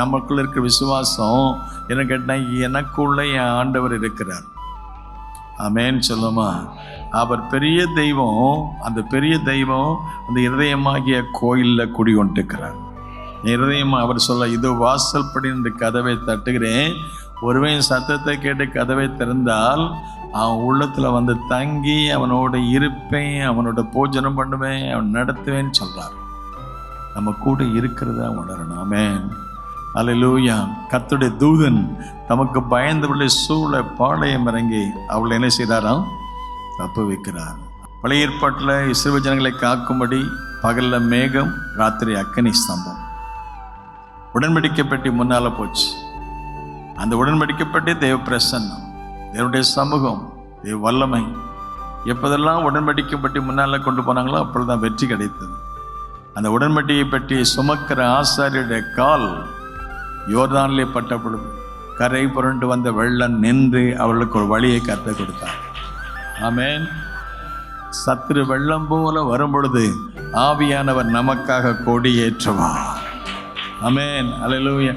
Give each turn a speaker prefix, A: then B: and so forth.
A: நமக்குள்ள இருக்கிற விசுவாசம் என்ன கேட்டால், எனக்குள்ள என் ஆண்டவர் இருக்கிறார். ஆமென் சொல்லுமா? அவர் பெரிய தெய்வம். அந்த பெரிய தெய்வம் அந்த இருதயமாகிய கோயிலில் குடி கொண்டிருக்கிறார். இருதயமாக அவர் சொல்ல, இதோ வாசல் படி என்று கதவை தட்டுகிறேன், ஒருவன் சத்தத்தை கேட்டு கதவை திறந்தால் அவன் உள்ளத்தில் வந்து தங்கி அவனோட இருப்பேன், அவனோட போஜனம் பண்ணுவேன், அவன் நடத்துவேன்னு சொல்கிறார். நம்ம கூட இருக்கிறதா உணரணும். ஆமென் அல்லேலூயா. கர்த்தருடைய தூதன் தமக்கு பயந்தவர்களை சூழ பாளையம் இறங்கி அவளை என்ன செய்தாராம்? தப்பு வைக்கிறார். பழைய ஏற்பாட்டில் இஸ்ரவேல் ஜனங்களை காக்கும்படி பகலில் மேகம், ராத்திரி அக்கினி ஸ்தம்பம். உடன்படிக்கை பெட்டி முன்னால் போச்சு. அந்த உடன்படிக்கை பெட்டி தேவ பிரசன்னம், தேவனுடைய சமூகம், தேவ வல்லமை. எப்போதெல்லாம் உடன்படிக்கை பெட்டி முன்னால் கொண்டு போனாங்களோ அப்பொழுதுதான் வெற்றி கிடைத்தது. அந்த உடன்படியை பற்றி சுமக்கிற ஆசாரியருடைய கால் யோர்தானிலே பட்ட பொழுது கரை புரண்டு வந்த வெள்ளம் நின்று அவர்களுக்கு ஒரு வழியை கற்றுக் கொடுத்தார். ஆமென். சத்துரு வெள்ளம் போல வரும் பொழுது ஆவியானவர் நமக்காக கொடியேற்றுவார். ஆமென் அல்லேலூயா.